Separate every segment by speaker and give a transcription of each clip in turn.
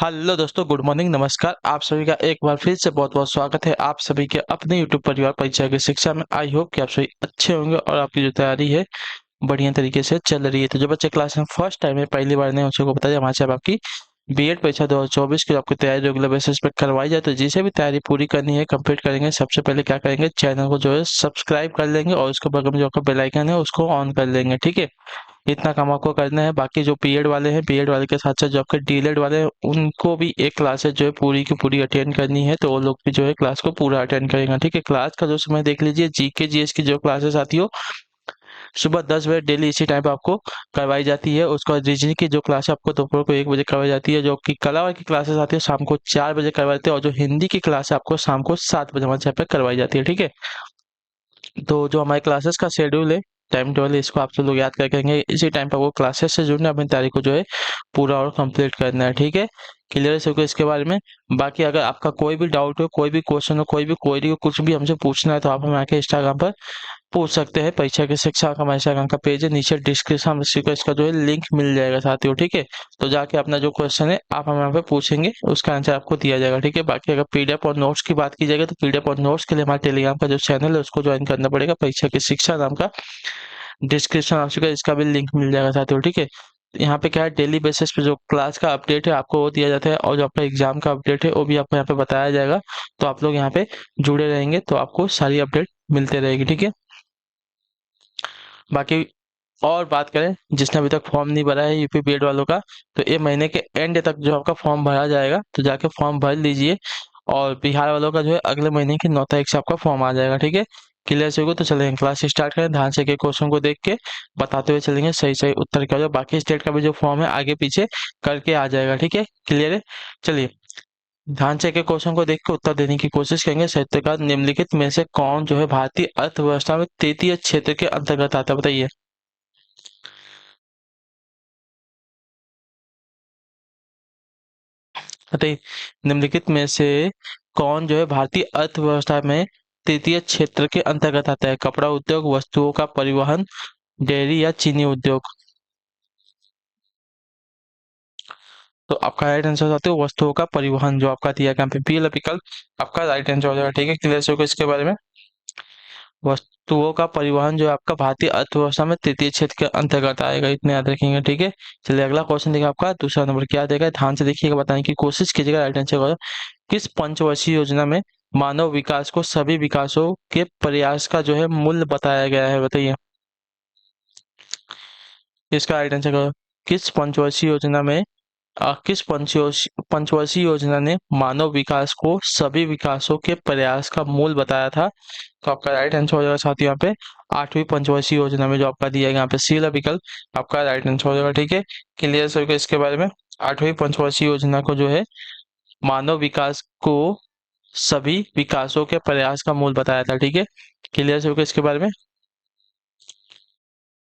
Speaker 1: Hello दोस्तों, good morning, नमस्कार। आप सभी का एक बार फिर से बहुत बहुत स्वागत है आप सभी के अपने यूट्यूब परिवार परीक्षा की शिक्षा में। आई होप कि आप सभी अच्छे होंगे और आपकी जो तैयारी है बढ़िया तरीके से चल रही है। तो जो बच्चे क्लास में फर्स्ट टाइम है, पहली बार नहीं, उनको बताइए हमारे से आपकी बीएड परीक्षा 2024 की आपकी तैयारी रेगुलर बेसिस पे करवाई जाए। तो जिसे भी तैयारी पूरी करनी है, कंप्लीट करेंगे, सबसे पहले क्या करेंगे, चैनल को जो है सब्सक्राइब कर लेंगे और उसके बगल में जो आपका बेल आइकन है उसको ऑन कर लेंगे। ठीक है, इतना काम आपको करना है। बाकी जो बीएड वाले हैं, बीएड वाले के साथ साथ जो आपके डीएलएड वाले हैं, उनको भी एक क्लासेस जो है पूरी की पूरी अटेंड करनी है, तो वो लोग भी जो है क्लास को पूरा अटेंड करेंगे। ठीक है, क्लास का जो समय देख लीजिए, जीके जीएस की जो क्लासेस आती हो सुबह 10 बजे डेली इसी टाइम पे आपको करवाई जाती है। उसके बाद रीजनिंग की जो क्लास है आपको दोपहर को 1 बजे करवाई जाती है। जो कि कला की क्लासेस आती है शाम को 4 बजे करवाई जाती है, और जो हिंदी की क्लास है आपको शाम को 7 बजे हमारे यहाँ पे करवाई जाती है। ठीक है, तो जो हमारे क्लासेस का शेड्यूल है, टाइम टेबल है, इसको आप सब लोग याद करके रखेंगे। इसी टाइम पर वो क्लासेस से जुड़ना, अपनी तैयारी को जो है पूरा और कंप्लीट करना है। ठीक है, क्लियर है सबको इसके बारे में। बाकी अगर आपका कोई भी डाउट हो, कोई भी क्वेश्चन हो, कोई भी क्वेरी हो, कुछ भी हमसे पूछना है, तो आप हमें आके इंस्टाग्राम पर पूछ सकते हैं। परीक्षा की शिक्षा का हमारे इंस्टाग्राम का पेज है, नीचे डिस्क्रिप्शन में इसी को इसका जो है लिंक मिल जाएगा साथियों। ठीक है, तो जाके अपना जो क्वेश्चन है आप हमें यहाँ पे पूछेंगे, उसका आंसर आपको दिया जाएगा। ठीक है, बाकी अगर पीडीएफ और नोट्स की बात की जाएगी, तो पीडीएफ और नोट्स के लिए हमारे टेलीग्राम का जो चैनल है उसको ज्वाइन करना पड़ेगा, परीक्षा की शिक्षा नाम का। डिस्क्रिप्शन आ चुका है, इसका भी लिंक मिल जाएगा साथियों। ठीक है, यहाँ पे क्या है, डेली बेसिस पे जो क्लास का अपडेट है आपको वो दिया जाता है, और जो आपका एग्जाम का अपडेट है वो भी आपको यहाँ पे बताया जाएगा। तो आप लोग यहाँ पे जुड़े रहेंगे तो आपको सारी अपडेट मिलते रहेगी। ठीक है, बाकी और बात करें, जिसने अभी तक फॉर्म नहीं भरा है यूपी बीएड वालों का, तो ये महीने के एंड तक जो आपका फॉर्म भरा जाएगा, तो जाके फॉर्म भर लीजिए। और बिहार वालों का जो है अगले महीने की 9 तारीख से आपका फॉर्म आ जाएगा। ठीक है, क्लियर से होगा तो चलेंगे क्लास स्टार्ट करें। ध्यान से के क्वेश्चन को देख के बताते हुए चलेंगे, सही सही उत्तर क्या हो। बाकी स्टेट का भी जो फॉर्म है आगे पीछे करके आ जाएगा। ठीक है, क्लियर है। चलिए, ध्यान से के क्वेश्चन को देख के उत्तर देने की कोशिश करेंगे। साहित्यकार निम्नलिखित में से कौन जो है भारतीय अर्थव्यवस्था में तृतीय क्षेत्र के अंतर्गत आता है, बताइए। बताइए, निम्नलिखित में से कौन जो है भारतीय अर्थव्यवस्था में तृतीय क्षेत्र के अंतर्गत आता है। कपड़ा उद्योग, वस्तुओं का परिवहन, डेयरी या चीनी उद्योग। तो आपका राइट आंसर हो जाता है वस्तुओं का परिवहन, जो आपका दिया गया यहाँ पे बी वाला विकल्प आपका राइट आंसर हो जाएगा। ठीक है, क्लियर से होगा इसके बारे में। वस्तुओं का परिवहन जो है आपका भारतीय अर्थव्यवस्था में तृतीय क्षेत्र के अंतर्गत आएगा, इतने याद रखेंगे। ठीक है, चलिए अगला क्वेश्चन देखिए, आपका दूसरा नंबर क्या देगा, ध्यान से देखिएगा, बताने की कोशिश कीजिएगा। राइट आंसर होगा, किस पंचवर्षीय योजना में मानव विकास को सभी विकासों के प्रयास का जो है मूल्य बताया गया है, बताइए। इसका राइट आंसर होगा, किस पंचवर्षीय योजना में किस पंचवर्षीय योजना ने मानव विकास को सभी विकासों के प्रयास का मूल बताया था। तो आपका राइट आंसर हो जाएगा साथियों यहाँ पे 8वीं पंचवर्षीय योजना में जो आपका दिया गया यहाँ पे सी वाला विकल्प आपका राइट आंसर हो जाएगा। ठीक है, क्लियर सर को इसके बारे में। 8वीं पंचवर्षीय योजना को जो है मानव विकास को सभी विकासों के प्रयास का मूल बताया था। ठीक है, क्लियर सर को इसके बारे में।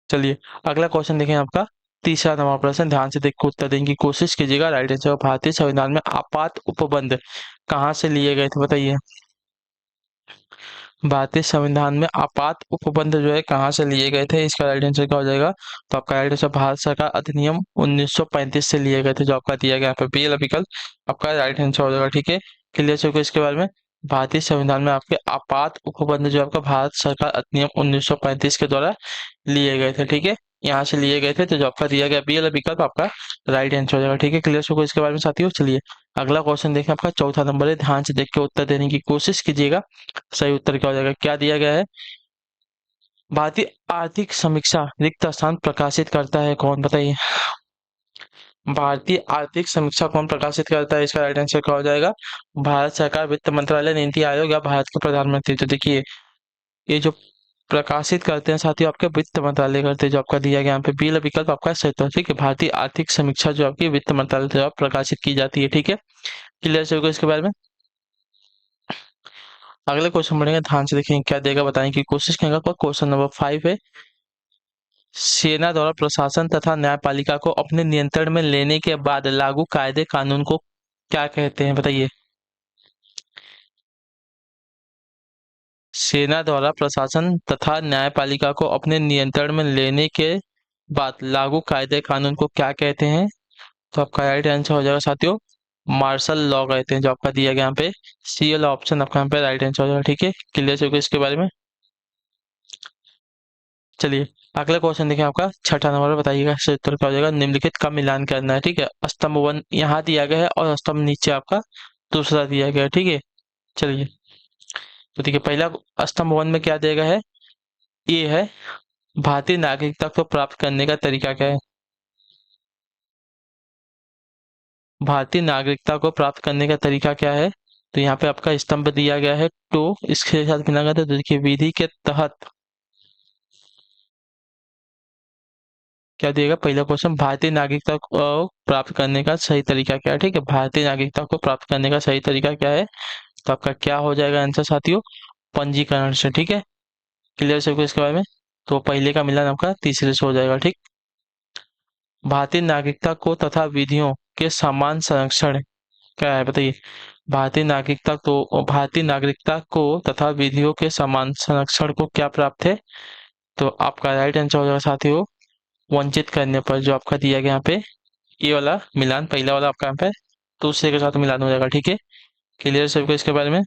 Speaker 1: चलिए अगला क्वेश्चन देखें, आपका तीसरा नंबर प्रश्न, ध्यान से देख के उत्तर देने की कोशिश कीजिएगा। राइट आंसर, भारतीय संविधान में आपात उपबंध कहाँ से लिए गए थे, बताइए। भारतीय संविधान में आपात उपबंध जो है कहाँ से लिए गए थे, इसका राइट आंसर क्या हो जाएगा। तो आपका राइट आंसर भारत सरकार अधिनियम 1935 से लिए गए थे, जो आपका दिया गया यहाँ पे बी वाला विकल्प आपका राइट आंसर हो जाएगा। ठीक है, क्लियर से इसके बारे में। भारतीय संविधान में आपके आपात उपबंध जो आपका भारत सरकार अधिनियम 1935 के द्वारा लिए गए थे। ठीक है, यहाँ से लिए गए थे, तो जो आपका दिया गया बी वाला विकल्प आपका राइट आंसर हो जाएगा। ठीक है, क्लियर से इसके बारे में साथियों। चलिए अगला क्वेश्चन देखें, आपका चौथा नंबर है, ध्यान से देख के उत्तर देने की कोशिश कीजिएगा। सही उत्तर क्या हो जाएगा, क्या दिया गया है। भारतीय आर्थिक समीक्षा रिक्त स्थान प्रकाशित करता है कौन, बताइए। भारतीय आर्थिक समीक्षा कौन प्रकाशित करता है, इसका राइट आंसर क्या हो जाएगा। भारत सरकार, वित्त मंत्रालय, नीति आयोग या भारत के प्रधानमंत्री। तो देखिए, ये जो प्रकाशित करते हैं साथियों आपके वित्त मंत्रालय करते हैं, जो आपका दिया गया यहाँ पे बी विकल्प आपका सही उत्तर। ठीक है, भारतीय आर्थिक समीक्षा जो आपकी वित्त मंत्रालय द्वारा प्रकाशित की जाती है। ठीक है, क्लियर से होगा इसके बारे में। अगले क्वेश्चन बढ़ेंगे, ध्यान से देखेंगे क्या देगा, बताने की कोशिश करेंगे। क्वेश्चन नंबर 5 है, सेना द्वारा प्रशासन तथा न्यायपालिका को अपने नियंत्रण में लेने के बाद लागू कायदे कानून को क्या कहते हैं, बताइए। सेना द्वारा प्रशासन तथा न्यायपालिका को अपने नियंत्रण में लेने के बाद लागू कायदे कानून को क्या कहते हैं। तो आपका राइट आंसर हो जाएगा साथियों, मार्शल लॉ कहते हैं, जो आपका दिया गया यहाँ पे सी वाला ऑप्शन आपका यहाँ पे राइट आंसर हो जाएगा। ठीक है, क्लियर है इसके बारे में। चलिए अगला क्वेश्चन देखिए, आपका छठा नंबर, बताइएगा इसका उत्तर क्या हो जाएगा। निम्नलिखित का मिलान करना है। ठीक है, स्तंभ वन यहाँ दिया गया है और स्तंभ नीचे आपका दूसरा दिया गया है। ठीक है, चलिए तो देखिए पहला स्तंभ वन में क्या दिया गया है, ये है भारतीय नागरिकता को प्राप्त करने का तरीका क्या है। भारतीय नागरिकता को प्राप्त करने का तरीका क्या है, तो यहाँ पे आपका स्तंभ दिया गया है टू, इसके साथ मिला गया, तो देखिए विधि के तहत क्या दिएगा। पहला क्वेश्चन, भारतीय नागरिकता को प्राप्त करने का सही तरीका क्या है। ठीक है, भारतीय नागरिकता को प्राप्त करने का सही तरीका क्या है, तो आपका क्या हो जाएगा आंसर साथियों, पंजीकरण से। ठीक है, क्लियर सबको इसके बारे में। तो पहले का मिलान आपका तीसरे से हो जाएगा। ठीक, भारतीय नागरिकता को तथा विधियों के समान संरक्षण क्या है बताइए। भारतीय नागरिकता को तथा विधियों के समान संरक्षण को क्या प्राप्त है, तो आपका राइट आंसर हो जाएगा साथियों, वंचित करने पर, जो आपका दिया गया यहाँ पे ये वाला मिलान, पहला वाला आपका यहाँ पे दूसरे के साथ मिलान हो जाएगा। ठीक है, क्लियर सबको इसके बारे में।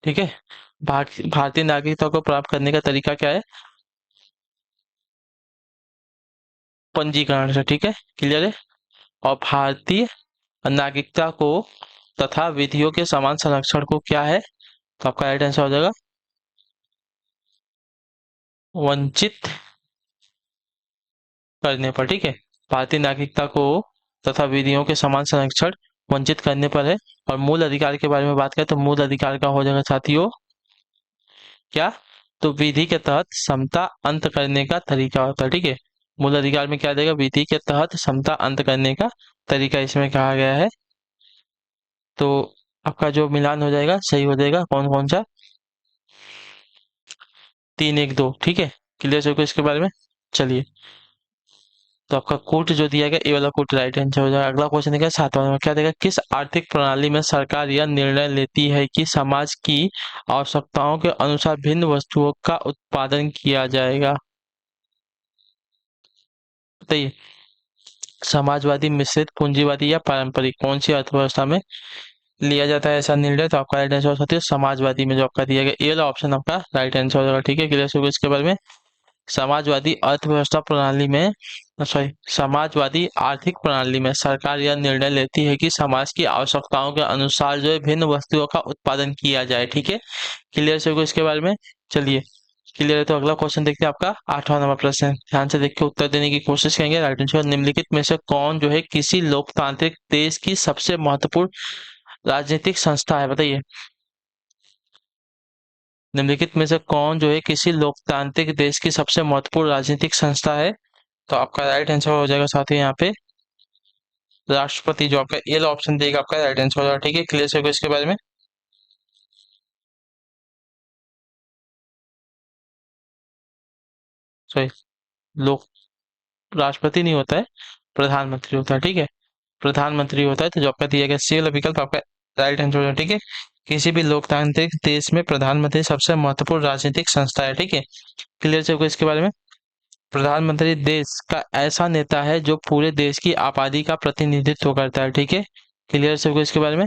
Speaker 1: ठीक है, भारतीय नागरिकता को प्राप्त करने का तरीका क्या है, पंजीकरण से। ठीक है, क्लियर है। और भारतीय नागरिकता को तथा विधियों के समान संरक्षण को क्या है, तो आपका राइट आंसर हो जाएगा, वंचित करने पर। ठीक है, भारतीय नागरिकता को तथा विधियों के समान संरक्षण वंचित करने पर है। और मूल अधिकार के बारे में बात करें तो मूल अधिकार का हो जाएगा साथियों क्या, तो विधि के तहत समता अंत करने का तरीका होता है। ठीक है, मूल अधिकार में क्या देगा, विधि के तहत समता अंत करने का तरीका इसमें कहा गया है। तो आपका जो मिलान हो जाएगा सही हो जाएगा, कौन कौन सा, तीन एक दो। ठीक है, क्लियर सबको इसके बारे में। चलिए तो आपका कोट जो दिया गया, ये वाला कोट राइट आंसर हो जाएगा। अगला क्वेश्चन देखिए सातवां नंबर, क्या देगा, किस आर्थिक प्रणाली में सरकार यह निर्णय लेती है कि समाज की आवश्यकताओं के अनुसार भिन्न वस्तुओं का उत्पादन किया जाएगा। बताइए, समाजवादी, मिश्रित, पूंजीवादी या पारंपरिक, कौन सी अर्थव्यवस्था में लिया जाता है ऐसा निर्णय, तो आपका राइट आंसर हो सकता है समाजवादी में, जो आपका दिया गया ये वाला ऑप्शन आपका राइट आंसर हो जाएगा। ठीक है, क्लियर होगा इसके बारे में। समाजवादी अर्थव्यवस्था प्रणाली में, सॉरी, समाजवादी आर्थिक प्रणाली में सरकार यह निर्णय लेती है कि समाज की आवश्यकताओं के अनुसार जो है भिन्न वस्तुओं का उत्पादन किया जाए। ठीक है, क्लियर से इसके बारे में। चलिए क्लियर है, तो अगला क्वेश्चन देखते हैं, आपका आठवां नंबर प्रश्न है। ध्यान से देख के उत्तर देने की कोशिश करेंगे। राइट आंसर, निम्नलिखित में से कौन जो है किसी लोकतांत्रिक देश की सबसे महत्वपूर्ण राजनीतिक संस्था है, बताइए। निम्नलिखित में से कौन जो है किसी लोकतांत्रिक देश की सबसे महत्वपूर्ण राजनीतिक संस्था है, तो आपका राइट आंसर हो जाएगा साथ ही यहाँ पे राष्ट्रपति, जो आपका ये ऑप्शन देगा आपका राइट आंसर हो जाएगा। ठीक है, क्लियर है इसके बारे में। सॉरी, लोक राष्ट्रपति नहीं होता है, प्रधानमंत्री होता है। ठीक है, प्रधानमंत्री होता है, तो जो आपका दिया गया सी वाला विकल्प आपका राइट आंसर हो जाएगा। ठीक है, किसी भी लोकतांत्रिक देश में प्रधानमंत्री सबसे महत्वपूर्ण राजनीतिक संस्था है। ठीक है, क्लियर है इसके बारे में। प्रधानमंत्री देश का ऐसा नेता है जो पूरे देश की आबादी का प्रतिनिधित्व करता है। ठीक है, क्लियर सबको इसके बारे में।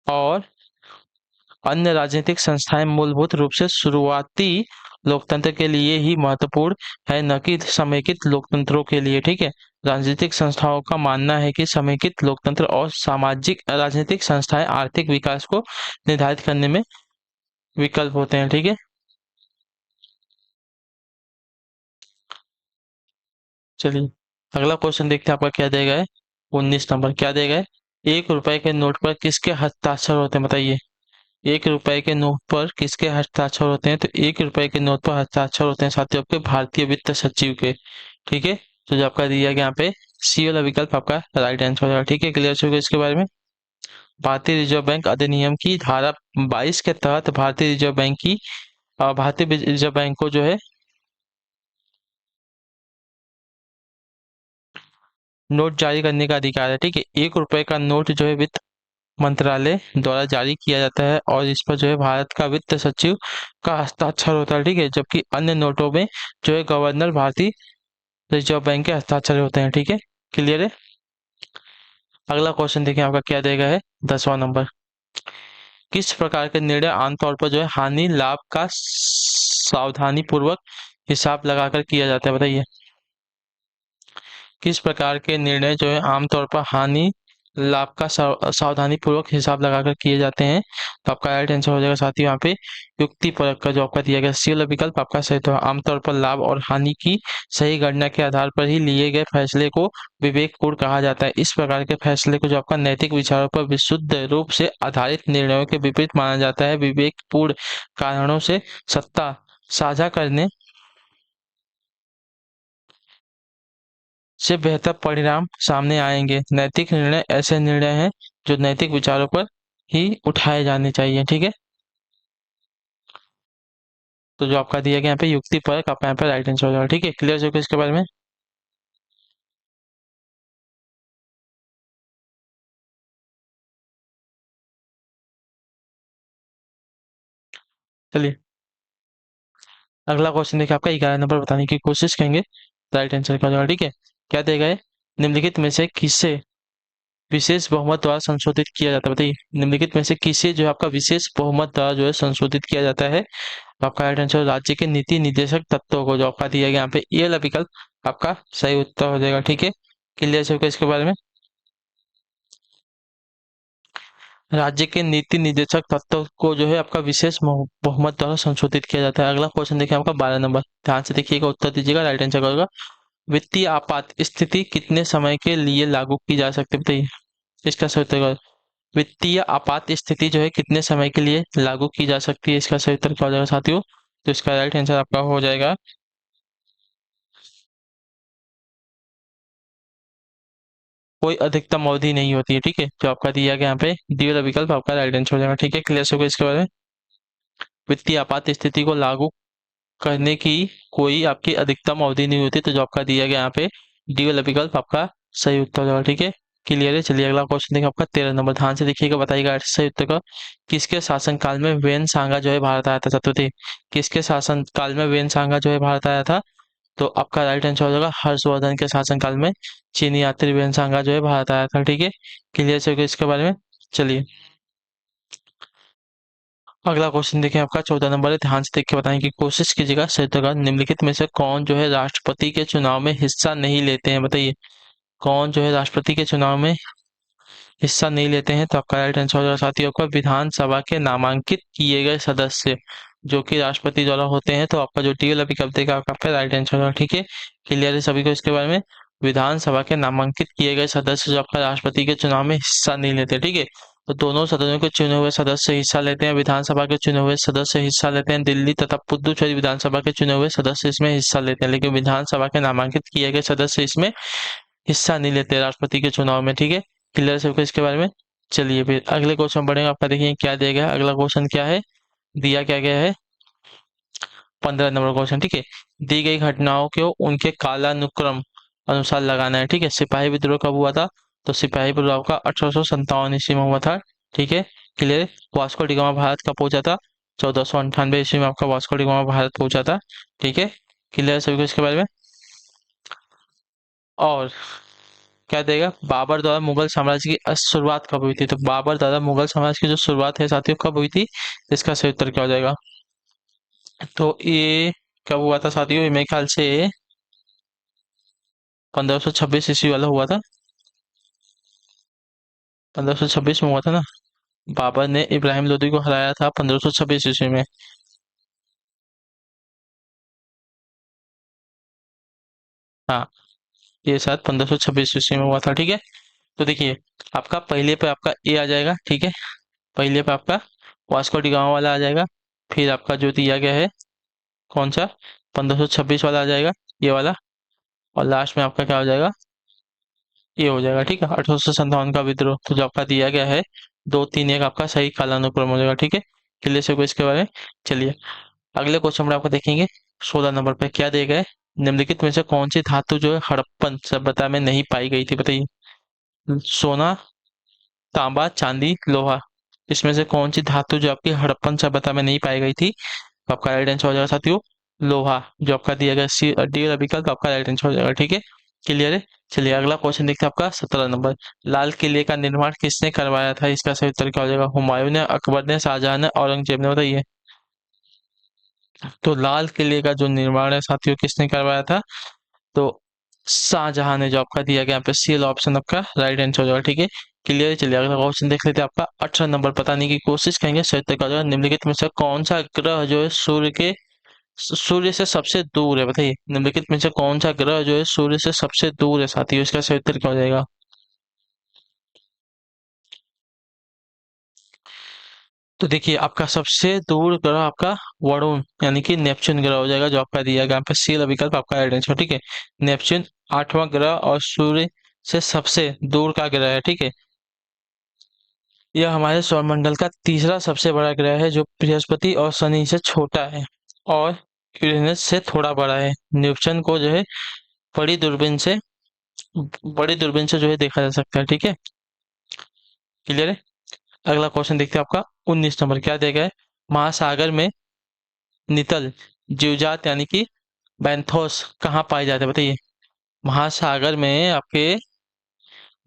Speaker 1: और अन्य राजनीतिक संस्थाएं मूलभूत रूप से शुरुआती लोकतंत्र के लिए ही महत्वपूर्ण है, न कि समेकित लोकतंत्रों के लिए। ठीक है, राजनीतिक संस्थाओं का मानना है कि समेकित लोकतंत्र और सामाजिक राजनीतिक संस्थाएं आर्थिक विकास को निर्धारित करने में विकल्प होते हैं। ठीक है, चलिए अगला क्वेश्चन देखते हैं, आपका क्या दिया गया है। 19 नंबर, क्या दिया गया है, 1 रुपए के नोट पर किसके हस्ताक्षर होते हैं, बताइए। 1 रुपए के नोट पर किसके हस्ताक्षर होते हैं, तो 1 रुपए के नोट पर हस्ताक्षर होते हैं साथियों आपके भारतीय वित्त सचिव के। ठीक है, तो जो आपका दिया गया यहाँ पे सी वाला विकल्प आपका राइट आंसर हो जाएगा। ठीक है, क्लियर होगा इसके बारे में। भारतीय रिजर्व बैंक अधिनियम की धारा 22 के तहत भारतीय रिजर्व बैंक को जो है नोट जारी करने का अधिकार है। ठीक है, 1 रुपए का नोट जो है वित्त मंत्रालय द्वारा जारी किया जाता है और इस पर जो है भारत का वित्त सचिव का हस्ताक्षर होता है। ठीक है, जबकि अन्य नोटों में जो है गवर्नर भारतीय रिजर्व बैंक के हस्ताक्षर होते हैं, ठीक है, क्लियर है। अगला क्वेश्चन देखिए आपका क्या देगा है 10वां नंबर। किस प्रकार के निर्णय आमतौर पर जो है हानि लाभ का सावधानी पूर्वक हिसाब लगाकर किया जाता है, बताइए। किस प्रकार के निर्णय जो है आमतौर पर हानि लाभ का सावधानी पूर्वक हिसाब लगाकर किए जाते हैं? तो आपका राइट आंसर हो जाएगा साथी यहाँ पे युक्ति परक का जो आपका दिया गया सी वाला विकल्प आपका सही। तो आमतौर पर लाभ और हानि की सही गणना के आधार पर ही लिए गए फैसले को विवेकपूर्ण कहा जाता है। इस प्रकार के फैसले को जो आपका नैतिक विचारों पर विशुद्ध रूप से आधारित निर्णयों के विपरीत माना जाता है। विवेकपूर्ण कारणों से सत्ता साझा करने से बेहतर परिणाम सामने आएंगे। नैतिक निर्णय ऐसे निर्णय हैं जो नैतिक विचारों पर ही उठाए जाने चाहिए, ठीक है। तो जो आपका दिया गया यहाँ पे युक्ति परक आपका यहाँ पे राइट आंसर हो जाएगा, ठीक है। क्लियर हो गया इसके बारे में। चलिए अगला क्वेश्चन देखिए आपका 11 नंबर बताने की कोशिश करेंगे, राइट आंसर क्या हो जाएगा, ठीक है। क्या देगा है निम्नलिखित में से किसे विशेष बहुमत द्वारा संशोधित किया जाता है, बताइए। निम्नलिखित में से किसे जो है आपका विशेष बहुमत द्वारा जो है संशोधित किया जाता है? तो आपका राइट आंसर राज्य के नीति निर्देशक तत्वों को जो आपका दिया गया यहाँ पे ये वाला विकल्प आपका सही उत्तर हो जाएगा, ठीक है। क्लियर से होगा इसके बारे में। राज्य के नीति निर्देशक तत्वों को जो है आपका विशेष बहुमत द्वारा संशोधित किया जाता है। अगला क्वेश्चन देखिए आपका 12 नंबर, ध्यान से देखिएगा, उत्तर दीजिएगा, राइट आंसर होगा वित्तीय आपात स्थिति कितने समय के लिए लागू की जा सकती है, बताइए। इसका सही उत्तर होगा वित्तीय आपात स्थिति जो है कितने समय के लिए लागू की जा सकती है? इसका सही उत्तर क्या हो जाएगा साथियों? तो इसका राइट आंसर आपका हो जाएगा कोई अधिकतम अवधि नहीं होती है, ठीक है। जो आपका दिया गया यहाँ पे डी वाला विकल्प आपका राइट आंसर हो जाएगा, ठीक है। क्लियर होगा इसके बारे में। वित्तीय आपात स्थिति को लागू करने की कोई आपकी अधिकतम अवधि नहीं होती, तो जो आपका दिया गया यहाँ पे डी वाला विकल्प आपका सही उत्तर हो जाएगा, ठीक है। क्लियर है। चलिए अगला क्वेश्चन देखिए आपका 13 नंबर, ध्यान से देखिएगा, बताइएगा सही उत्तर का। किसके शासन काल में वेन सांगा जो है भारत आया था? चतुर्थी, किसके शासन काल में वेन सांगा जो है भारत आया था? तो आपका राइट आंसर हो जाएगा हर्षवर्धन के शासनकाल में चीनी यात्री वेनसांगा जो है भारत आया था, ठीक है। क्लियर से हो गया इसके बारे में। चलिए अगला क्वेश्चन देखें आपका 14 नंबर है, ध्यान से देख के बताने की कोशिश कीजिएगा। सही जगह निम्नलिखित में से कौन जो है राष्ट्रपति के चुनाव में हिस्सा नहीं लेते हैं, बताइए। कौन जो है राष्ट्रपति के चुनाव में हिस्सा नहीं लेते हैं? तो आपका राइट आंसर हो जाएगा साथियों आपका विधानसभा के नामांकित किए गए सदस्य जो कि राष्ट्रपति द्वारा होते हैं। तो आपका जो टी वाला विकल्प देगा आपका राइट आंसर होगा, ठीक है। क्लियर है सभी को इसके बारे में। विधानसभा के नामांकित किए गए सदस्य जो आपका राष्ट्रपति के चुनाव में हिस्सा नहीं लेते, ठीक है। तो दोनों सदनों के चुने हुए सदस्य हिस्सा लेते हैं, विधानसभा के चुने हुए सदस्य हिस्सा लेते हैं, दिल्ली तथा पुदुचेरी विधानसभा के चुने हुए सदस्य इसमें हिस्सा लेते हैं, लेकिन विधानसभा के नामांकित किए गए सदस्य इसमें हिस्सा नहीं लेते राष्ट्रपति के चुनाव में, ठीक है। क्लियर सबको इसके बारे में। चलिए फिर अगले क्वेश्चन बढ़ेंगे, आपका देखिए क्या दिया गया है। अगला क्वेश्चन क्या है, दिया क्या गया है 15 नंबर क्वेश्चन, ठीक है। दी गई घटनाओं को उनके कालानुक्रम अनुसार लगाना है, ठीक है। सिपाही विद्रोह कब हुआ था? तो सिपाही विद्रोह का 1857 ईस्वी में हुआ था, ठीक है। क्लियर। वास्को डिगामा भारत कब पहुंचा था? 1498 ईस्वी में आपका वास्को डिगामा भारत पहुंचा था, ठीक है। क्लियर सभी को इसके बारे में। और क्या देगा बाबर द्वारा मुगल साम्राज्य की शुरुआत कब हुई थी? तो बाबर द्वारा मुगल साम्राज्य की जो शुरुआत है साथियों कब हुई थी? इसका सही उत्तर क्या हो जाएगा? तो ये कब हुआ था साथियों? ये मेरे ख्याल से 1526 ईस्वी वाला हुआ था। 1526 में हुआ था ना। बाबर ने इब्राहिम लोदी को हराया था 1526 ईस्वी में। हाँ, ये शायद 1526 ईस्वी में हुआ था, ठीक है। तो देखिए आपका पहले पे आपका ए आ जाएगा, ठीक है। पहले पे आपका वास्को डी गामा वाला आ जाएगा, फिर आपका जो दिया गया है कौन सा 1526 वाला आ जाएगा, ये वाला, और लास्ट में आपका क्या हो जाएगा, ये हो जाएगा, ठीक है। 1857 का विद्रोह। तो जो आपका दिया गया है 2 3 1 आपका सही कालानुक्रम हो जाएगा, ठीक है। क्लियर से इसके बारे में। चलिए अगले क्वेश्चन में आपको देखेंगे 16 नंबर पे क्या दिया गया है। निम्नलिखित में से कौन सी धातु जो है हड़प्पन सभ्यता में नहीं पाई गई थी, बताइए। सोना, तांबा, चांदी, लोहा, इसमें से कौन सी धातु जो आपकी हड़प्पन सभ्यता में नहीं पाई गई थी? तो आपका राइट आंसर हो जाएगा साथियों लोहा जो आपका दिया गया सी डी वाला विकल्प आपका राइट आंसर हो जाएगा। ठीक है, क्लियर है। चलिए अगला क्वेश्चन देखते हैं आपका 17 नंबर। लाल किले का निर्माण किसने करवाया था? इसका सही उत्तर क्या हो जाएगा? हुमायूं ने, अकबर ने, शाहजहां ने, औरंगजेब ने? बताइए। तो लाल किले का जो निर्माण है साथियों किसने करवाया था? तो शाहजहां ने, जो आपका दिया गया यहाँ पे सी वाला ऑप्शन आपका राइट आंसर हो जाएगा। ठीक है, क्लियर है। चलिए अगला क्वेश्चन देख लेते हैं आपका 18 नंबर। बताने की कोशिश करेंगे सही उत्तर क्या हो जाएगा। निम्नलिखित में से कौन सा ग्रह जो है सूर्य से सबसे दूर है? बताइए, निम्नलिखित में से कौन सा ग्रह जो है सूर्य से सबसे दूर है साथियों? इसका सही उत्तर क्या हो जाएगा? तो देखिए आपका सबसे दूर ग्रह आपका वरुण यानी कि नेपच्यून ग्रह हो जाएगा, जो आपका दिया गया यहाँ पे सी वाला विकल्प आपका राइट आंसर। ठीक है, नेपच्यून 8वां ग्रह और सूर्य से सबसे दूर का ग्रह है। ठीक है, यह हमारे सौरमंडल का तीसरा सबसे बड़ा ग्रह है, जो बृहस्पति और शनि से छोटा है और यूरेनस से थोड़ा बड़ा है। नेपच्यून को जो है बड़ी दूरबीन से बड़ी दूरबीन से जो है देखा जा सकता है। ठीक है, क्लियर है। अगला क्वेश्चन देखते हैं आपका 19 नंबर। क्या दिया गया है? महासागर में नितल जीवजात यानी कि बैंथोस कहाँ पाए जाते हैं? बताइए। महासागर में आपके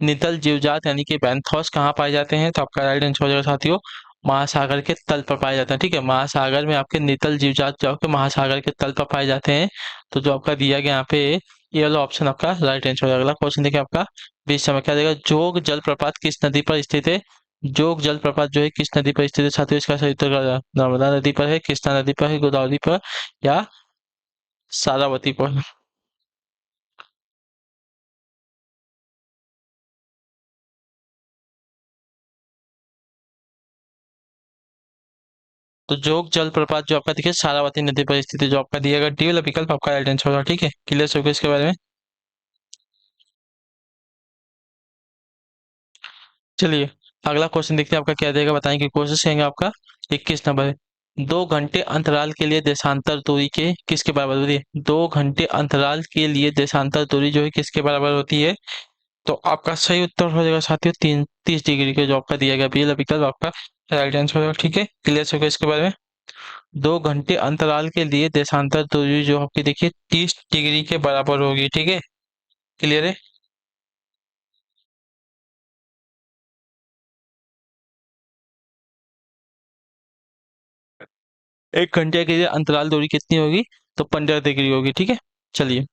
Speaker 1: नितल जीवजात यानी कि बैंथोस कहाँ पाए जाते हैं? तो आपका राइट आंसर हो जाएगा साथियों, महासागर के तल पर पाए जाते हैं। ठीक है, महासागर में आपके नितल जीवजात जो आपके महासागर के तल पर पाए जाते हैं। तो जो आपका दिया गया यहाँ पे ये वाला ऑप्शन आपका राइट आंसर हो जाएगा। अगला क्वेश्चन देखिए आपका 20 समय। क्या देगा? जोग जलप्रपात किस नदी पर स्थित है? जोग जलप्रपात जो है किस नदी पर स्थित है साथियों? इसका सही उत्तर क्या होगा? नर्मदा नदी पर है, कृष्णा नदी पर है, गोदावरी पर या सारावती पर? तो जोग जलप्रपात जो आपका देखिए सारावती नदी पर स्थित है, जो आपका दिया गया डी वाला विकल्प आपका राइट आंसर होगा। ठीक है, क्लियर हो गया इसके बारे में। चलिए अगला क्वेश्चन देखते हैं आपका क्या देगा, बताने की कोशिश करेंगे। आपका 21 नंबर है। 2 घंटे अंतराल के लिए देशांतर दूरी के किसके बराबर होती है? 2 घंटे अंतराल के लिए देशांतर दूरी जो है किसके बराबर होती है? तो आपका सही उत्तर हो जाएगा साथियों 30 डिग्री के, जो आपका दिया गया बी वाला विकल्प आपका राइट आंसर होगा। ठीक है, क्लियर हो गया इसके बारे में। 2 घंटे अंतराल के लिए देशांतर दूरी जो आपकी देखिए 30 डिग्री के बराबर होगी। ठीक है, क्लियर है। 1 घंटे के लिए अंतराल दूरी कितनी होगी? तो 15 डिग्री होगी। ठीक है, चलिए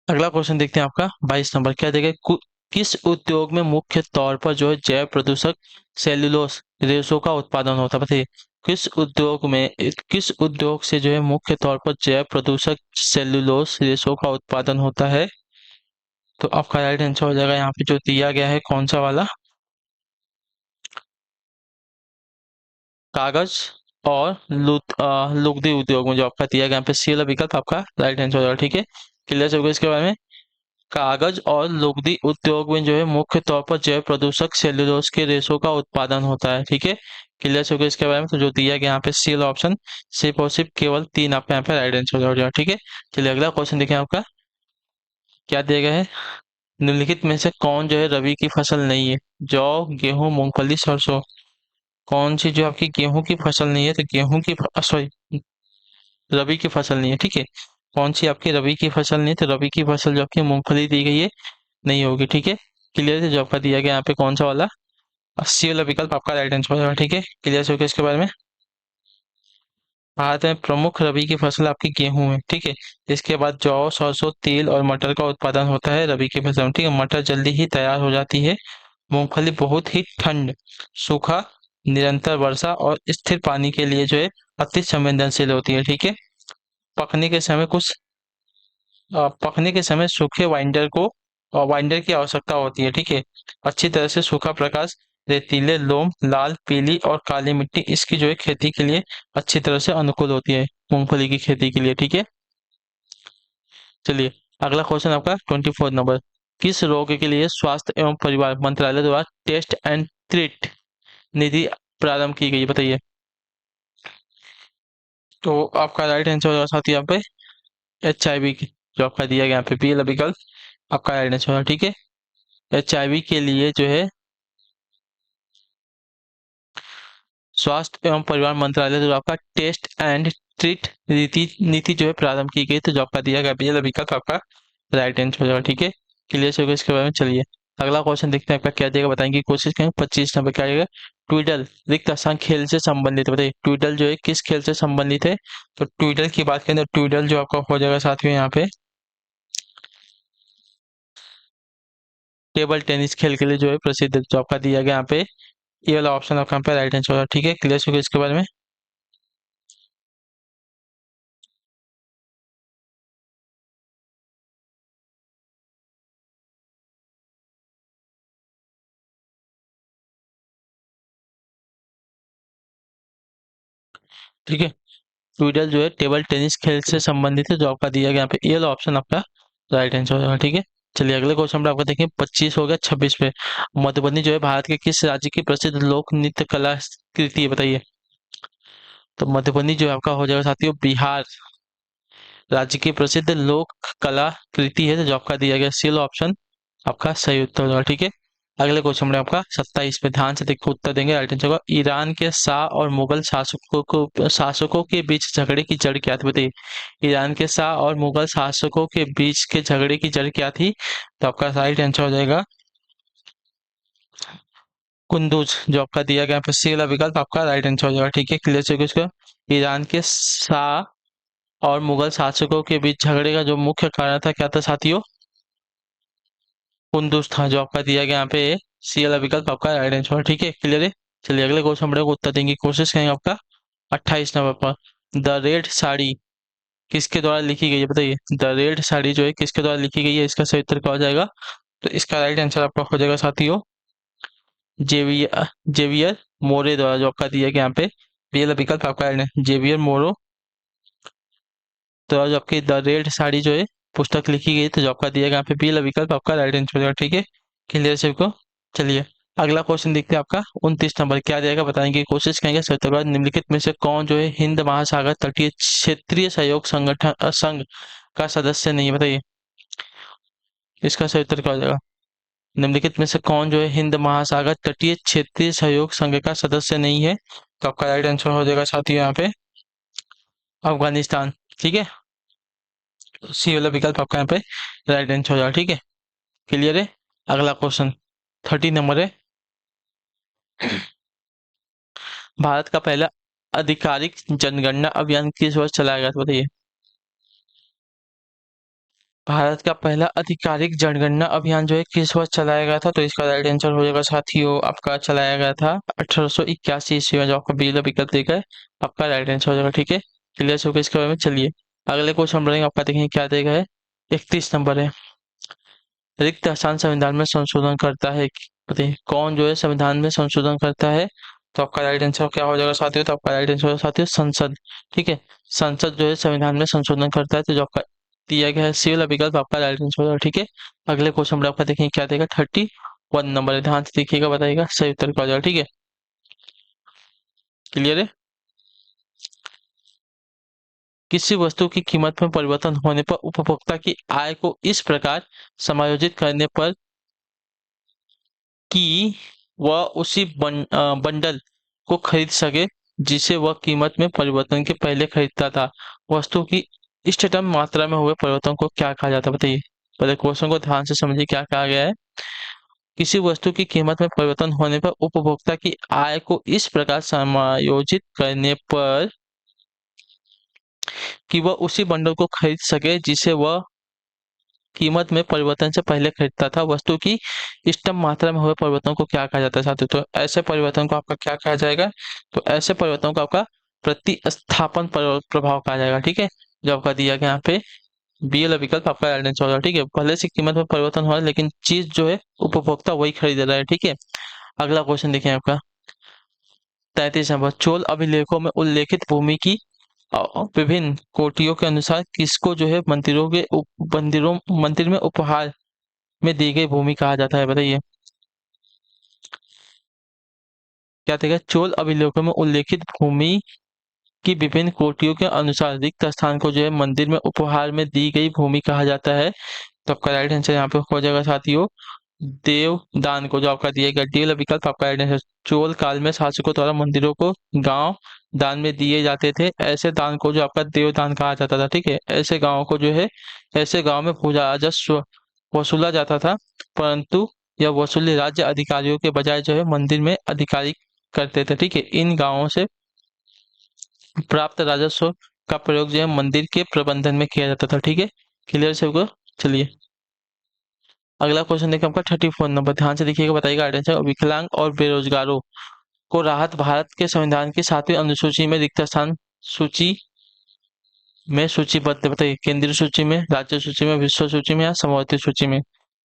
Speaker 1: अगला क्वेश्चन देखते हैं आपका 22 नंबर। क्या देगा? किस उद्योग में मुख्य तौर पर जो है जैव प्रदूषक सेल्यूलोस रेशों का उत्पादन होता है? बताइए। किस उद्योग से जो है मुख्य तौर पर जैव प्रदूषक सेल्यूलोस रेशों का उत्पादन होता है? तो आपका राइट आंसर हो जाएगा यहाँ पे जो दिया गया है कौन सा वाला, कागज और लुगदी उद्योग में जो आपका दिया गया यहाँ पे सी वाला विकल्प आपका राइट आंसर हो जाएगा। ठीक है, क्लियर हो गया इसके बारे में। कागज और लुगदी उद्योग में जो है मुख्य तौर पर जैव प्रदूषक सेल्यूलोज के रेशों का उत्पादन होता है। ठीक है, क्लियर हो गया इसके बारे में। तो जो दिया गया यहाँ पे सी वाला ऑप्शन सिर्फ और सिर्फ केवल 3 आपका यहाँ पे राइट आंसर हो जाएगा। ठीक है, चलिए अगला क्वेश्चन देखें आपका क्या दिया गया है। निम्नलिखित में से कौन जो है रबी की फसल नहीं है? जौ, गेहूं, मूंगफली, सरसों? कौन सी जो आपकी गेहूं की फसल नहीं है? तो गेहूं की सॉरी, रबी की फसल नहीं है। ठीक है, कौन सी आपकी रबी की फसल नहीं है? तो रबी की फसल जो आपकी मूंगफली दी गई है नहीं होगी। ठीक है, क्लियर है। जो आपका दिया गया यहाँ पे कौन सा वाला 80 वाला विकल्प आपका राइट आंसर होगा। ठीक है, क्लियर हो गया इसके बारे में। भारत में प्रमुख रबी की फसल आपकी गेहूं है। ठीक है, इसके बाद जौ, सरसों, तिल और मटर का उत्पादन होता है रबी की फसल में। ठीक है, मटर जल्दी ही तैयार हो जाती है। मूंगफली बहुत ही ठंड, सूखा, निरंतर वर्षा और स्थिर पानी के लिए जो है अति संवेदनशील होती है। ठीक है, पकने के समय कुछ पकने के समय सूखे वाइंडर की आवश्यकता होती है। ठीक है, अच्छी तरह से सूखा प्रकाश, रेतीले लोम, लाल, पीली और काली मिट्टी इसकी जो है खेती के लिए अच्छी तरह से अनुकूल होती है मूंगफली की खेती के लिए। ठीक है, चलिए अगला क्वेश्चन आपका 24 नंबर। किस रोग के लिए स्वास्थ्य एवं परिवार मंत्रालय द्वारा टेस्ट एंड ट्रीट निधि प्रारंभ की गई? बताइए। तो आपका राइट आंसर होगा साथ ही यहाँ पे HIV की, जो आपका दिया गया यहाँ पे बी वाला विकल्प आपका राइट आंसर होगा। ठीक है, HIV के लिए जो है स्वास्थ्य एवं परिवार मंत्रालय द्वारा आपका टेस्ट एंड ट्रीट नीति नीति जो है प्रारंभ की गई, तो जो आपका दिया गया बी वाला विकल्प आपका राइट आंसर हो जाएगा। ठीक है, क्लियर हो गया इसके बारे में। चलिए अगला क्वेश्चन देखते हैं आपका क्या देगा, बताएंगे की कोशिश करेंगे। 25 नंबर क्या आएगा, ट्विडल रिक्त स्थान खेल से संबंधित है। बताइए ट्विडल जो है किस खेल से संबंधित है, तो ट्विडल की बात करें तो ट्विडल जो आपका हो जाएगा साथियों यहाँ पे टेबल टेनिस खेल के लिए जो है प्रसिद्ध है, जो आपका दिया गया यहाँ पे ये वाला ऑप्शन आपका यहाँ पे राइट आंसर होगा। ठीक है, क्लियर हो गया इसके बारे में। ठीक है, ट्विडल जो है टेबल टेनिस खेल से संबंधित है, जो आपका दिया गया यहाँ पे ये वाला ऑप्शन आपका राइट आंसर हो जाएगा। ठीक है, चलिए अगले क्वेश्चन पे आपका देखें 25 हो गया। 26 पे मधुबनी जो है भारत के किस राज्य की प्रसिद्ध लोक नृत्य कला कृति है, बताइए। तो मधुबनी जो है आपका हो जाएगा साथियों बिहार राज्य की प्रसिद्ध लोक कला कृति है, जो आपका दिया गया सी ऑप्शन आपका सही उत्तर होगा। ठीक है, अगले क्वेश्चन में आपका 27 पे ध्यान से देखो उत्तर देंगे, राइट आंसर होगा ईरान के शाह और मुगल शासकों के बीच झगड़े की जड़ क्या थी, बताइए। ईरान के शाह और मुगल शासकों के बीच के झगड़े की जड़ क्या थी, तो आपका राइट आंसर हो जाएगा कुंदूज, जो आपका दिया गया यहाँ पे सी वाला विकल्प आपका राइट आंसर हो जाएगा। ठीक है, क्लियर से इसको ईरान के शाह और मुगल शासकों के बीच झगड़े का जो मुख्य कारण था क्या था साथियों, कुंदूज था, जो आपका दिया गया यहाँ पे सी वाला विकल्प आपका राइट आंसर है। ठीक है, क्लियर है। चलिए अगले क्वेश्चन को उत्तर देंगे की कोशिश करेंगे आपका 28 नंबर पर द रेड साड़ी किसके द्वारा लिखी गई है, बताइए। द रेड साड़ी जो है किसके द्वारा लिखी गई है, इसका सही उत्तर क्या हो जाएगा, तो इसका राइट आंसर आपका हो जाएगा साथियों जेवियर जेवियर मोरे द्वारा, जो आपका दिया गया यहाँ पे बी वाला विकल्प आपका जेवियर मोरो तो जो आपकी द रेड साड़ी जो है पुस्तक लिखी गई, तो जो आपका दिया गया यहाँ पे बी वाला विकल्प आपका राइट आंसर हो जाएगा। ठीक है, क्लियर सबको। चलिए अगला क्वेश्चन देखते हैं आपका 29 नंबर क्या देगा, बताने की कोशिश करेंगे। सत्याग्रह निम्नलिखित में से कौन जो है हिंद महासागर तटीय क्षेत्रीय सहयोग संगठन संघ का सदस्य नहीं है, बताइए। इसका सही उत्तर क्या हो जाएगा, निम्नलिखित में से कौन जो है हिंद महासागर तटीय क्षेत्रीय सहयोग संघ का सदस्य नहीं है, तो आपका राइट आंसर हो जाएगा साथियों यहाँ पे अफगानिस्तान। ठीक है, सी वाला विकल्प आपका यहाँ पे राइट आंसर हो जाएगा। ठीक है, क्लियर है। अगला क्वेश्चन 30 नंबर है, भारत का पहला आधिकारिक जनगणना अभियान किस वर्ष चलाया गया था, बताइए। भारत का पहला आधिकारिक जनगणना अभियान जो है किस वर्ष चलाया गया था, तो इसका राइट आंसर हो जाएगा साथियों आपका चलाया गया था 1881 ईस्वी में, जो आपका बी विकल्प देगा है आपका राइट आंसर हो जाएगा। ठीक है, क्लियर हो गया इसके बारे में। चलिए अगले क्वेश्चन बढ़ेंगे, आपका देखेंगे क्या देगा है। 31 नंबर है, रिक्त स्थान संविधान में संशोधन करता है, बताइए कौन जो है संविधान में संशोधन करता है, तो आपका राइट आंसर क्या हो जाएगा साथियों, तो आपका राइट आंसर हो जाएगा साथियों संसद। ठीक है, संसद जो है संविधान में संशोधन करता है, तो जो आपका दिया गया है सी वाला विकल्प आपका राइट आंसर हो जाएगा। ठीक है, अगले क्वेश्चन में आपका देखेंगे क्या देगा। 31 नंबर है, ध्यान से देखिएगा, बताइएगा सही उत्तर क्या हो जाएगा। ठीक है, क्लियर है। किसी वस्तु की कीमत में परिवर्तन होने पर उपभोक्ता की आय को इस प्रकार समायोजित करने पर कि वह उसी बंडल को खरीद सके जिसे वह कीमत में परिवर्तन के पहले खरीदता था। वस्तु की इष्टतम मात्रा में हुए परिवर्तन को क्या कहा जाता है, बताइए। पहले क्वेश्चन को ध्यान से समझिए क्या कहा गया है। किसी वस्तु की कीमत में परिवर्तन होने पर उपभोक्ता की आय को इस प्रकार समायोजित करने पर कि वह उसी बंडल को खरीद सके जिसे वह कीमत में परिवर्तन से पहले खरीदता था। वस्तु की इष्टतम मात्रा में हुए परिवर्तन को क्या कहा जाता है साथियों, तो ऐसे परिवर्तन को आपका क्या कहा जाएगा, तो ऐसे परिवर्तन को आपका प्रतिस्थापन प्रभाव कहा जाएगा। ठीक है, जो आपका दिया गया यहाँ पे बी वाला विकल्प आपका राइट आंसर होगा। ठीक है, भले से कीमत में परिवर्तन हो रहा है लेकिन चीज जो है उपभोक्ता वही खरीद रहा है। ठीक है, अगला क्वेश्चन देखें आपका 33 नंबर, चोल अभिलेखों में उल्लेखित भूमि की विभिन्न कोटियों के अनुसार किसको जो है मंदिर में उपहार में दी गई भूमि कहा जाता है, बताइए। क्या देगा, चोल अभिलेखों में उल्लेखित भूमि की विभिन्न कोटियों के अनुसार रिक्त स्थान को जो है मंदिर में उपहार में दी गई भूमि कहा जाता है, तो आपका राइट आंसर यहाँ पे हो जाएगा साथियों देव दान को जो आपका दिया गया डी वाला विकल्प आपका राइट आंसर। चोल काल में शासकों द्वारा मंदिरों को गांव दान में दिए जाते थे, ऐसे दान को जो आपका देव दान कहा जाता था। ठीक है, ऐसे गांव को जो है, ऐसे गांव में पूजा राजस्व वसूला जाता था, परंतु यह वसूली राज्य अधिकारियों के बजाय जो है मंदिर में अधिकारी करते थे। ठीक है, इन गांवों से प्राप्त राजस्व का प्रयोग जो है मंदिर के प्रबंधन में किया जाता था। ठीक है, क्लियर से होगा। चलिए अगला क्वेश्चन देखिए आपका 34 नंबर, ध्यान से देखिएगा, बताइएगा आइडेंटिटी। विकलांग और बेरोजगारों को राहत भारत के संविधान की 7वीं अनुसूची में रिक्त स्थान सूची में सूचीबद्ध है। बताइए, केंद्रीय सूची में, राज्य सूची में, विश्व सूची में या समवर्ती सूची में।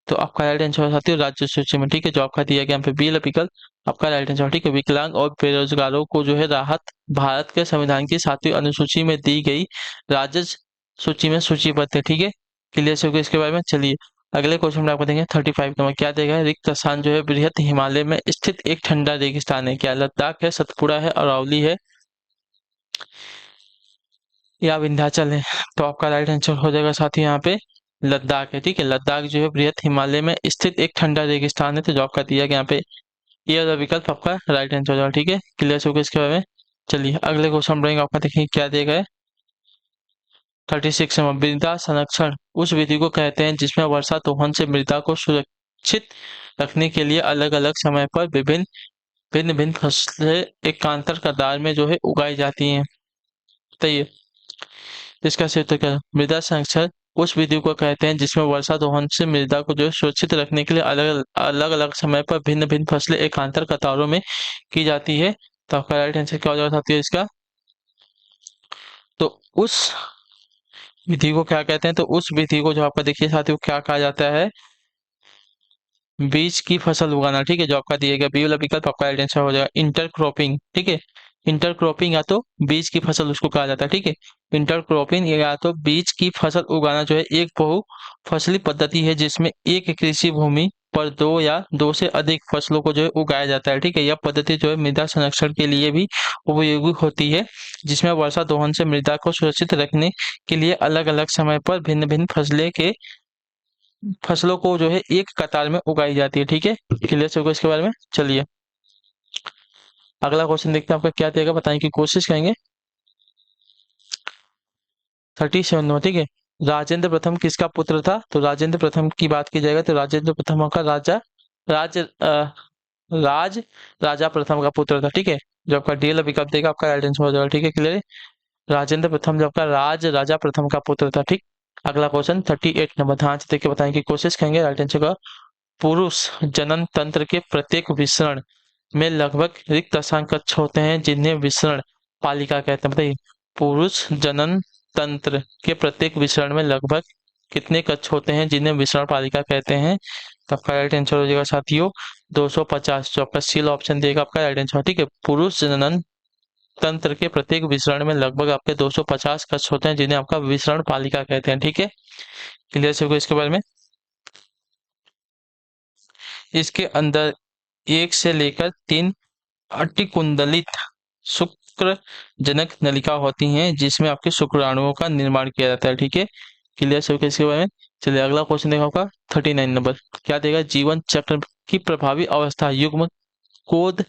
Speaker 1: तो आपका राइट आंसर हो जाती है राज्य सूची में। ठीक है, जो आपका दिया गया यहाँ पे बी विकल्प आपका राइट आंसर। ठीक है, विकलांग और बेरोजगारों को जो है राहत भारत के संविधान की 7वीं अनुसूची में दी गई राज्य सूची में सूचीबद्ध है। ठीक है, क्लियर से होगा इसके बारे में। चलिए अगले क्वेश्चन में आपको देंगे 35 नंबर, क्या देगा। रिक्त स्थान जो है बृहत हिमालय में स्थित एक ठंडा रेगिस्तान है, क्या लद्दाख है, सतपुड़ा है, अरावली है या विंध्याचल है। तो आपका राइट आंसर हो जाएगा साथी यहाँ पे लद्दाख है। ठीक है, लद्दाख जो है बृहत हिमालय में स्थित एक ठंडा रेगिस्तान है, तो जो आपका दिया गया यहाँ पे ये वाला विकल्प आपका राइट आंसर हो जाएगा। ठीक है, क्लियर से होगा इसके बारे में। चलिए अगले क्वेश्चन बढ़ेंगे, आपका देखिए क्या दिया गया है 36 नंबर, मृदा संरक्षण उस विधि को कहते हैं जिसमें वर्षा दोहन से मृदा को सुरक्षित रखने के लिए अलग अलग समय पर विभिन्न भिन्न भिन्न फसलें एकांतर कतार में जो है उगाई जाती हैं। बताइए इसका सही उत्तर क्या है? मृदा संरक्षण उस विधि को कहते हैं जिसमें वर्षा दोहन से मृदा को जो है सुरक्षित रखने के लिए अलग अलग अलग समय पर भिन्न भिन्न फसलें एकांतर कतारों में की जाती है। तो आपका राइट आंसर क्या हो जाता है इसका। तो उस विधि को क्या कहते हैं, तो उस विधि को जो आपका देखिए साथियों क्या कहा जाता है, बीज की फसल उगाना। ठीक है, जो आपका दिया गया बी वाला विकल्प आपका राइट आंसर हो जाएगा इंटरक्रॉपिंग। ठीक है, इंटरक्रॉपिंग या तो बीज की फसल उसको कहा जाता है। ठीक है, इंटरक्रॉपिंग या तो बीज की फसल उगाना जो है एक बहु फसली पद्धति है जिसमें एक कृषि भूमि पर दो या दो से अधिक फसलों को जो है उगाया जाता है। ठीक है, यह पद्धति जो है मृदा संरक्षण के लिए भी उपयोगी होती है, जिसमें वर्षा दोहन से मृदा को सुरक्षित रखने के लिए अलग अलग समय पर भिन्न भिन्न फसलों को जो है एक कतार में उगाई जाती है। ठीक है, क्लियर से होगा इसके बारे में। चलिए अगला क्वेश्चन देखते हैं आपका क्या देगा, बताने की कोशिश करेंगे 37 नंबर। ठीक है, राजेंद्र प्रथम किसका पुत्र था। तो राजेंद्र प्रथम की बात की जाएगा तो राजेंद्र प्रथम का राज राज राजा प्रथम का पुत्र था। ठीक है, जो आपका डीएल विकल्प देगा आपका राइट आंसर हो जाएगा। ठीक है, क्लियर। राजेंद्र प्रथम जो आपका राजा प्रथम का पुत्र था। ठीक, अगला क्वेश्चन 38 नंबर, ध्यान से देख के बताने की कोशिश करेंगे राइट आंसर का। पुरुष जनन तंत्र के प्रत्येक विसरण में लगभग रिक्त स्थान कक्ष होते हैं जिन्हें विसरण पालिका कहते हैं। बताइए, पुरुष जनन तंत्र के प्रत्येक विसरण में लगभग कितने कक्ष होते हैं जिन्हें विसरण पालिका कहते हैं। तो आपका राइट आंसर हो जाएगा साथियों 250, जो आपका सी ऑप्शन देगा आपका राइट आंसर। ठीक है, पुरुष जनन तंत्र के प्रत्येक विसरण में लगभग आपके 250 कक्ष होते हैं जिन्हें आपका विसरण पालिका कहते हैं। ठीक है, क्लियर से होगा इसके बारे में। इसके अंदर 1 से लेकर 3 अतिकुंडलित शुक्र जनक नलिका होती हैं जिसमें आपके शुक्राणुओं का निर्माण किया जाता है। ठीक है, क्लियर से होगा इसके बारे में। चलिए अगला क्वेश्चन देखा आपका 39 नंबर, क्या देगा। जीवन चक्र की प्रभावी अवस्था युग्म कोद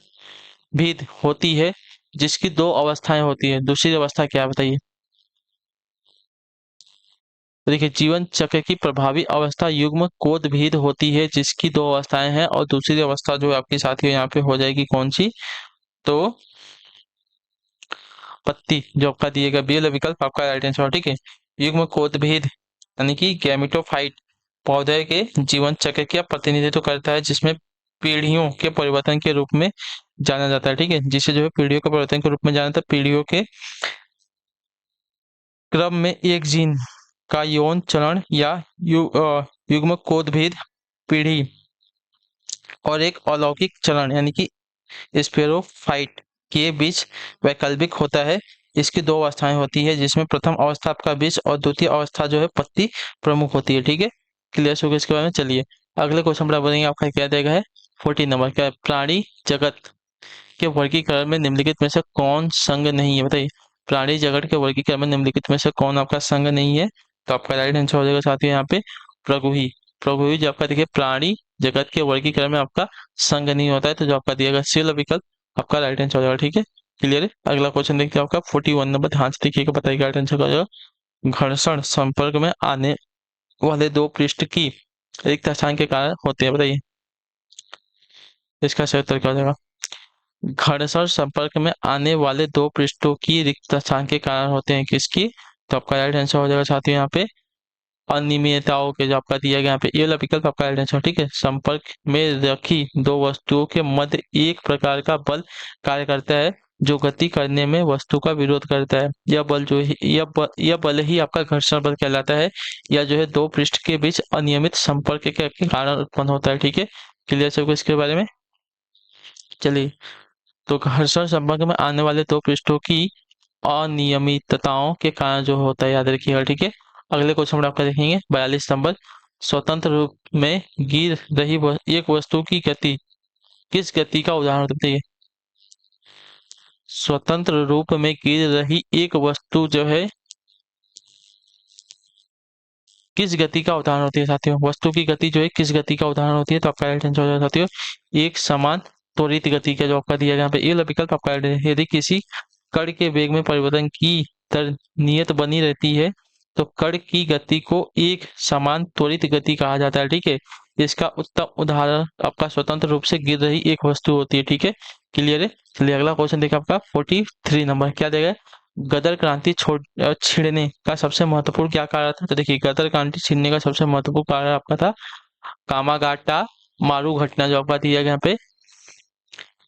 Speaker 1: भेद होती है जिसकी 2 अवस्थाएं होती है, दूसरी अवस्था क्या है बताइए। तो देखिए, जीवन चक्र की प्रभावी अवस्था युग्म कोद भेद होती है जिसकी 2 अवस्थाएं हैं, और दूसरी अवस्था जो आपके साथियों यहाँ पे हो जाएगी कौन सी, तो पत्ती, जो आपका दिएगा बी वाला विकल्प आपका राइट आंसर। ठीक है, युग्म कोद भेद यानी कि गैमेटोफाइट पौधे के जीवन चक्र का प्रतिनिधित्व करता है जिसमें पीढ़ियों के परिवर्तन के रूप में जाना जाता है। ठीक है, जिसे जो है पीढ़ियों के परिवर्तन के रूप में जाना जाता है। पीढ़ियों के क्रम में एक जीन का यौन चरण या युग्म कोद भेद पीढ़ी और एक अलौकिक चरण यानी कि स्पेरोफाइट के बीच वैकल्पिक होता है। इसकी 2 अवस्थाएं होती है जिसमें प्रथम अवस्था आपका बीज और द्वितीय अवस्था जो है पत्ती प्रमुख होती है। ठीक है, क्लियर हो गया इसके बारे में। चलिए अगले क्वेश्चन पर बोलेंगे आपका क्या देगा है 40 नंबर, क्या प्राणी जगत के वर्गीकरण में निम्नलिखित में से कौन संघ नहीं है। बताइए, प्राणी जगत के वर्गीकरण में निम्नलिखित में से कौन आपका संघ नहीं है। तो आपका राइट आंसर हो जाएगा साथियों यहाँ पे प्रगुही। प्रगुही जो आपका देखिए प्राणी जगत के वर्गीकरण में आपका संग नहीं होता है, तो जो आपका दिया गया सी वाला विकल्प आपका राइट आंसर हो जाएगा। ठीक है, क्लियर है। अगला क्वेश्चन देखते हैं आपका 41 नंबर, ध्यान से देखिएगा, बताइए राइट आंसर क्या हो जाएगा। घर्षण संपर्क में आने वाले दो पृष्ठ की रिक्त स्थान के कारण होते हैं, बताइए इसका सही उत्तर क्या हो जाएगा। घर्षण संपर्क में आने वाले दो पृष्ठों की रिक्त स्थान के कारण होते हैं किसकी, तो आपका राइट आंसर हो जाएगा साथियों यहाँ पे अनियमितताओं के, जो आपका दिया गया यहाँ पे ये वाला विकल्प आपका राइट आंसर। ठीक है, संपर्क में रखी दो वस्तुओं के मध्य एक प्रकार का बल कार्य करता है जो गति करने में वस्तु का विरोध करता है। यह बल जो है यह बल ही आपका घर्षण बल कहलाता है, या जो है दो पृष्ठ के बीच अनियमित संपर्क के कारण उत्पन्न होता है। ठीक है, क्लियर सबको इसके बारे में। चलिए, तो घर्षण संपर्क में आने वाले दो पृष्ठों की अनियमितताओं के कारण जो होता है, याद रखिएगा। ठीक है, अगले क्वेश्चन में आपका देखेंगे 42 नंबर, स्वतंत्र रूप में गिर रही एक वस्तु की गति किस गति का उदाहरण देते हैं। स्वतंत्र रूप में गिर रही एक वस्तु जो है किस गति का उदाहरण होती है साथियों, वस्तु की गति जो है किस गति का उदाहरण होती है, तो आपका राइट आंसर हो जाएगा साथियों एक समान त्वरित गति का, जो आपका दिया गया यहाँ पे ये विकल्प आपका right है। यदि किसी कण के वेग में परिवर्तन की दर नियत बनी रहती है तो कण की गति को एक समान त्वरित गति कहा जाता है। ठीक है, इसका उत्तम उदाहरण आपका स्वतंत्र रूप से गिर रही एक वस्तु होती है। ठीक है, क्लियर है। चलिए अगला क्वेश्चन देखिए आपका 43 नंबर, क्या देगा। गदर क्रांति छिड़ने का सबसे महत्वपूर्ण क्या कारण था, तो देखिए गदर क्रांति छिड़ने का सबसे महत्वपूर्ण कारण आपका था कामागाटा मारू घटना, जो आपका दिया गया यहाँ पे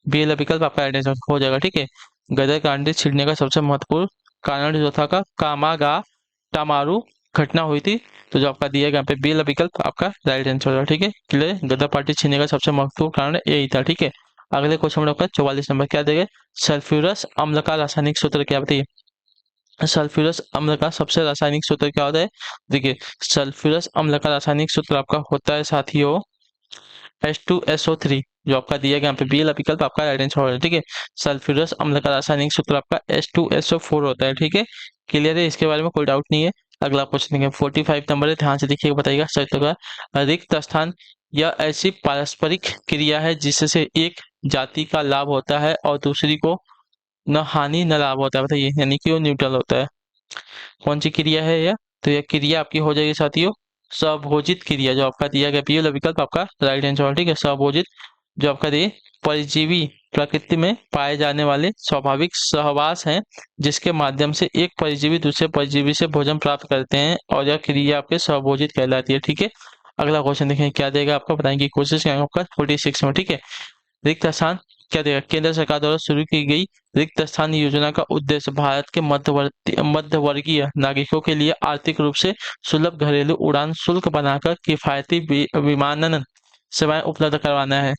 Speaker 1: बी वाला विकल्प आपका राइट आंसर हो जाएगा। ठीक है, गदर क्रांति छिड़ने का सबसे महत्वपूर्ण कारण जो था का कामागाटा मारू घटना हुई थी, तो जो आपका दिया गया यहाँ पे बी वाला विकल्प आपका राइट आंसर हो जाएगा। ठीक है, क्लियर, गदर पार्टी छिड़ने का सबसे महत्वपूर्ण कारण यही था। ठीक है, अगले क्वेश्चन में आपका 44 नंबर, क्या देगा। सल्फ्यूरस अम्ल का रासायनिक सूत्र क्या, बताइए सल्फ्यूरस अम्ल का सबसे रासायनिक सूत्र क्या होता है। देखिए सल्फ्यूरस अम्ल का रासायनिक सूत्र आपका होता है साथियों H2SO3, जो आपका दिया गया यहाँ पे बी वाला विकल्प आपका राइट आंसर होगा। ठीक है, सल्फ्यूरस अम्ल का रासायनिक सूत्र आपका H2SO4 होता है। ठीक है, क्लियर है, इसके बारे में कोई डाउट नहीं है। अगला क्वेश्चन देखिए 45 नंबर है, ध्यान से देखिएगा, बताइएगा सही उत्तर का। रिक्त स्थान यह ऐसी पारस्परिक क्रिया है जिससे एक जाति का लाभ होता है और दूसरी को न हानि न लाभ होता है, बताइए यानी कि वो न्यूट्रल होता है। कौन सी क्रिया है यह, तो यह क्रिया आपकी हो जाएगी साथियों स्वभोजित क्रिया, जो आपका दिया गया पी वाला विकल्प आपका राइट आंसर। ठीक है, स्वभोजित, जो आपका दिए परजीवी प्रकृति में पाए जाने वाले स्वाभाविक सहवास हैं जिसके माध्यम से एक परजीवी दूसरे परजीवी से भोजन प्राप्त करते हैं, और यह क्रिया आपके स्वभोजित कहलाती है। ठीक है, अगला क्वेश्चन देखें क्या देगा आपका, बताने की कोशिश करेंगे आपका 46 में। ठीक है, रिक्त स्थान क्या देगा। केंद्र सरकार द्वारा शुरू की गई रिक्त स्थान योजना का उद्देश्य भारत के मध्यवर्गीय नागरिकों के लिए आर्थिक रूप से सुलभ घरेलू उड़ान शुल्क बनाकर किफायती विमानन सेवाएं उपलब्ध करवाना है।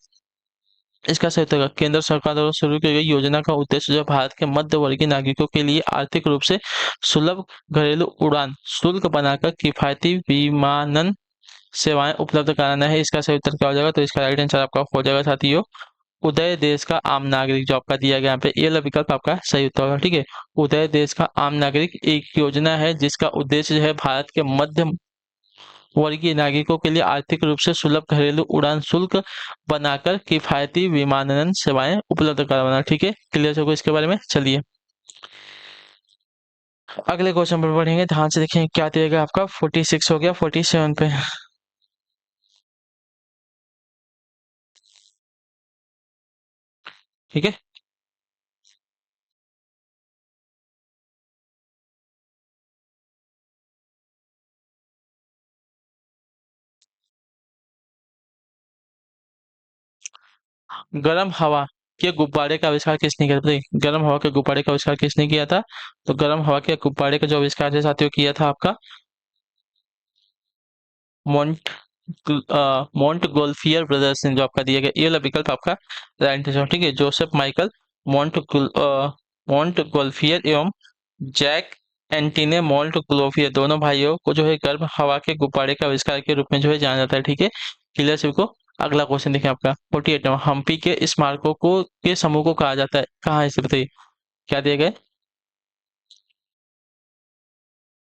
Speaker 1: इसका सही उत्तर केंद्र सरकार द्वारा शुरू की गई योजना का उद्देश्य जो भारत के मध्यवर्गीय नागरिकों के लिए आर्थिक रूप से सुलभ घरेलू उड़ान शुल्क बनाकर किफायती विमानन सेवाएं उपलब्ध कराना है। इसका सही उत्तर क्या हो जाएगा, तो इसका राइट आंसर आपका हो जाएगा साथियों उदय देश का आम नागरिक, जो आपका दिया गया यहाँ पे ये विकल्प आपका सही उत्तर होगा। ठीक है, उदय देश का आम नागरिक एक योजना है जिसका उद्देश्य जो है भारत के मध्य वर्गीय नागरिकों के लिए आर्थिक रूप से सुलभ घरेलू उड़ान शुल्क बनाकर किफायती विमानन सेवाएं उपलब्ध करवाना। ठीक है, क्लियर हो इसके बारे में। चलिए अगले क्वेश्चन पर बढ़ेंगे, ध्यान से देखेंगे क्या दिएगा आपका 46 हो गया 47 पे। ठीक है, गर्म हवा के गुब्बारे का आविष्कार किसने किया था, बताइए गर्म हवा के गुब्बारे का आविष्कार किसने किया था, तो गर्म हवा के गुब्बारे का जो आविष्कार है साथियों किया था आपका मोंट मोंट गोल्फियर ब्रदर्स ने, जो आपका दिया गया ये वाला विकल्प आपका राइट आंसर। ठीक है, जोसेफ माइकल मोंट गोल्फियर एवं जैक एंटीने मोंट गोल्फियर दोनों भाइयों को जो है गर्म हवा के गुब्बारे के आविष्कार के रूप में जो है जाना जाता है। ठीक है, क्लियर सबको। अगला क्वेश्चन देखिए आपका 48 नंबर, हम्पी के स्मारकों को के समूह को कहा जाता है, कहाँ है इसे बताइए क्या दिया गया।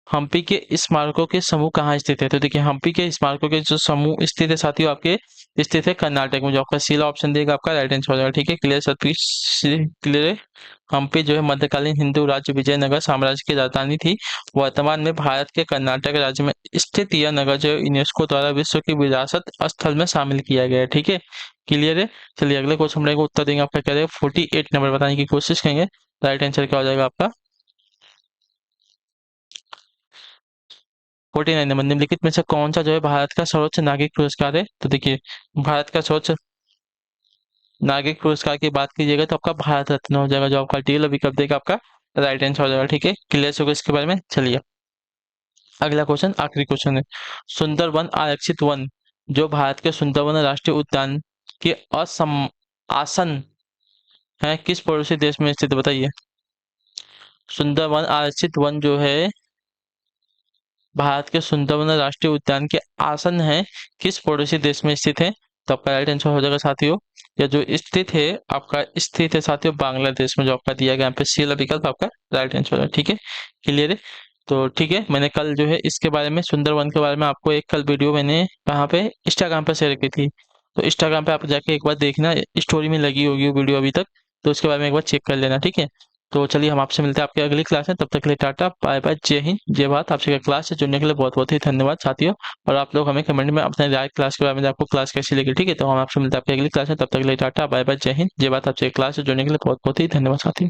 Speaker 1: हम्पी के स्मारकों के समूह कहाँ स्थित है? तो देखिए हम्पी के स्मारकों के जो समूह स्थित है साथियों आपके स्थित है कर्नाटक में। जो आपका सीला ऑप्शन देगा आपका राइट आंसर हो जाएगा। ठीक है, क्लियर सभी क्लियर है। हम्पी जो है मध्यकालीन हिंदू राज्य विजयनगर साम्राज्य की राजधानी थी। वर्तमान में भारत के कर्नाटक राज्य में स्थित यह नगर जो है यूनेस्को द्वारा विश्व की विरासत स्थल में शामिल किया गया है। ठीक है, क्लियर है। चलिए अगले क्वेश्चन का उत्तर देंगे आपका क्या रहेगा, 48 नंबर बताने की कोशिश करेंगे। राइट आंसर क्या हो जाएगा आपका 49 नंबर। निम्नलिखित में से कौन सा जो है भारत का सर्वोच्च नागरिक पुरस्कार है? तो देखिए भारत का सर्वोच्च नागरिक पुरस्कार की बात कीजिएगा तो आपका भारत रत्न हो जाएगा, जो आपका डीएल अभी कब देगा आपका राइट आंसर हो जाएगा। ठीक है, क्लियर होगा इसके बारे में। चलिए अगला क्वेश्चन आखिरी क्वेश्चन है। सुंदरवन आरक्षित वन जो भारत के सुंदरवन राष्ट्रीय उद्यान के असम आसन है किस पड़ोसी देश में स्थित है? बताइए। सुंदरवन आरक्षित वन जो है भारत के सुंदरवन राष्ट्रीय उद्यान के आसन है किस पड़ोसी देश में स्थित है? तो आपका राइट आंसर हो जाएगा साथियों, या जो स्थित है आपका स्थित है साथियों बांग्लादेश में, जो आपका दिया गया यहाँ पे सी वाला विकल्प आपका राइट आंसर है। ठीक है, क्लियर है। तो ठीक है, मैंने कल जो है इसके बारे में सुंदरवन के बारे में आपको एक कल वीडियो मैंने कहाँ पे इंस्टाग्राम पे शेयर की थी। तो इंस्टाग्राम पे आप जाके एक बार देखना, स्टोरी में लगी होगी वो वीडियो अभी तक, तो उसके बारे में एक बार चेक कर लेना। ठीक है, तो चलिए हम आपसे मिलते हैं आपकी अगली क्लास में। तब तक के लिए टाटा बाय बाय, जय हिंद जय भारत। आपसे क्लास से जुड़ने के लिए बहुत बहुत ही धन्यवाद साथियों। और आप लोग हमें कमेंट में अपने राय क्लास के बारे में आपको क्लास कैसी लगी। ठीक है, तो हम आपसे मिलते हैं आपकी अगली क्लास में। तब तक के लिए टाटा बाय बाय, जय हिंद जय भारत। आपसे क्लास से जुड़ने के लिए बहुत बहुत ही धन्यवाद साथियों।